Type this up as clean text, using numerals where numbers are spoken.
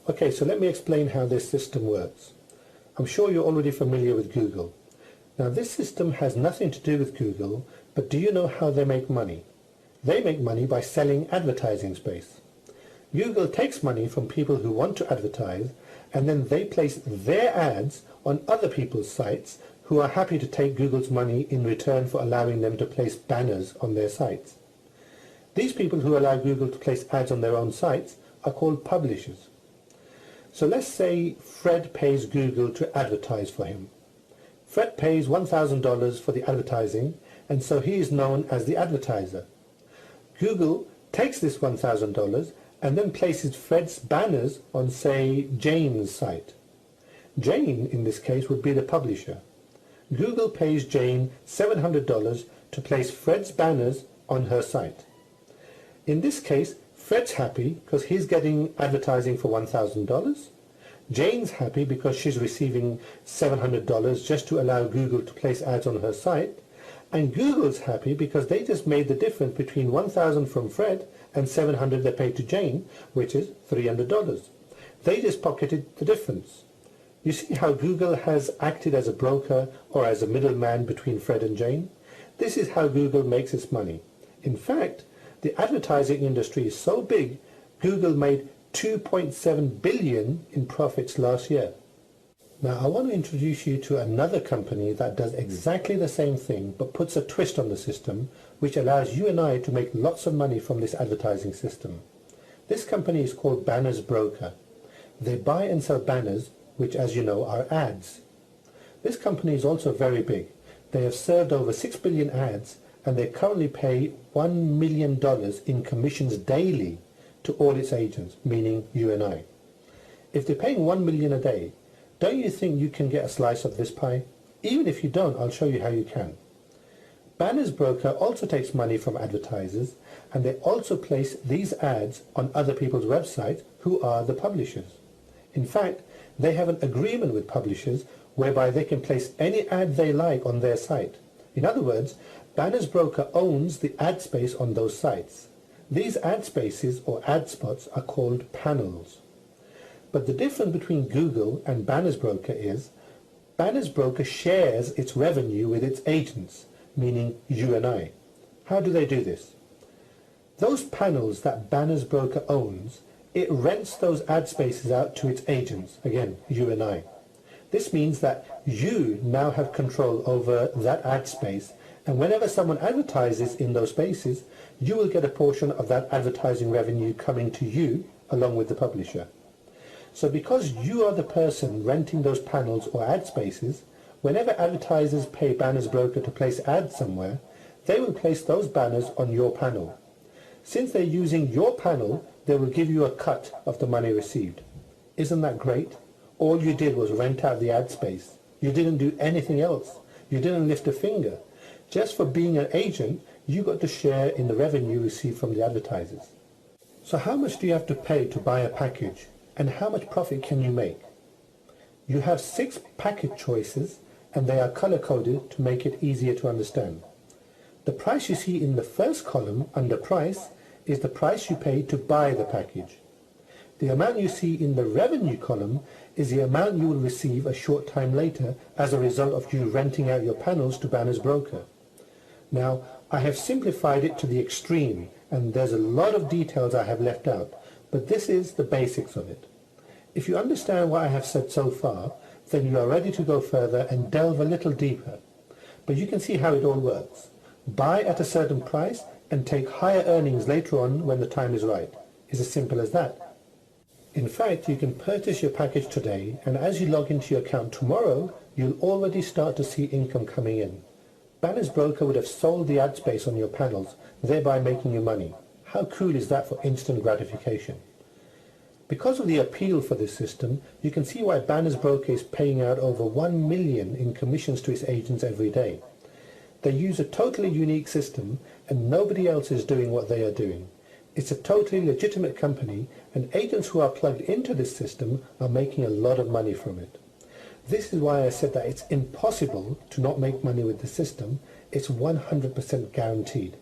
Okay, so let me explain how this system works. I'm sure you're already familiar with Google. Now this system has nothing to do with Google, but do you know how they make money? They make money by selling advertising space. Google takes money from people who want to advertise, and then they place their ads on other people's sites who are happy to take Google's money in return for allowing them to place banners on their sites. These people who allow Google to place ads on their own sites are called publishers. So let's say Fred pays Google to advertise for him. Fred pays $1,000 for the advertising, and so he is known as the advertiser. Google takes this $1,000 and then places Fred's banners on, say, Jane's site. Jane, in this case, would be the publisher. Google pays Jane $700 to place Fred's banners on her site. In this case, Fred's happy because he's getting advertising for $1,000. Jane's happy because she's receiving $700 just to allow Google to place ads on her site. And Google's happy because they just made the difference between $1,000 from Fred and $700 they paid to Jane, which is $300. They just pocketed the difference. You see how Google has acted as a broker or as a middleman between Fred and Jane? This is how Google makes its money. In fact, the advertising industry is so big, Google made $2.7 billion in profits last year. Now I want to introduce you to another company that does exactly the same thing but puts a twist on the system, which allows you and I to make lots of money from this advertising system. This company is called Banners Broker. They buy and sell banners, which, as you know, are ads. This company is also very big. They have served over 6 billion ads, and they currently pay $1 million in commissions daily to all its agents, meaning you and I. If they're paying $1 million a day, don't you think you can get a slice of this pie? Even if you don't, I'll show you how you can. Banners Broker also takes money from advertisers, and they also place these ads on other people's websites who are the publishers. In fact, they have an agreement with publishers whereby they can place any ad they like on their site. In other words, Banners Broker owns the ad space on those sites. These ad spaces or ad spots are called panels. But the difference between Google and Banners Broker is Banners Broker shares its revenue with its agents, meaning you and I. How do they do this? Those panels that Banners Broker owns, it rents those ad spaces out to its agents, again, you and I. This means that you now have control over that ad space, and whenever someone advertises in those spaces, you will get a portion of that advertising revenue coming to you along with the publisher. So because you are the person renting those panels or ad spaces, whenever advertisers pay Banners Broker to place ads somewhere, they will place those banners on your panel. Since they're using your panel, they will give you a cut of the money received. Isn't that great? All you did was rent out the ad space. You didn't do anything else. You didn't lift a finger. Just for being an agent, you got to share in the revenue received from the advertisers. So how much do you have to pay to buy a package? And how much profit can you make? You have 6 package choices, and they are color-coded to make it easier to understand. The price you see in the first column under price is the price you pay to buy the package. The amount you see in the revenue column is the amount you will receive a short time later as a result of you renting out your panels to Banners Broker. Now, I have simplified it to the extreme, and there's a lot of details I have left out, but this is the basics of it. If you understand what I have said so far, then you are ready to go further and delve a little deeper. But you can see how it all works. Buy at a certain price and take higher earnings later on when the time is right. It's as simple as that. In fact, you can purchase your package today, and as you log into your account tomorrow, you'll already start to see income coming in. Banners Broker would have sold the ad space on your panels, thereby making you money. How cool is that for instant gratification? Because of the appeal for this system, you can see why Banners Broker is paying out over $1 million in commissions to its agents every day. They use a totally unique system, and nobody else is doing what they are doing. It's a totally legitimate company, and agents who are plugged into this system are making a lot of money from it. This is why I said that it's impossible to not make money with the system. It's 100% guaranteed.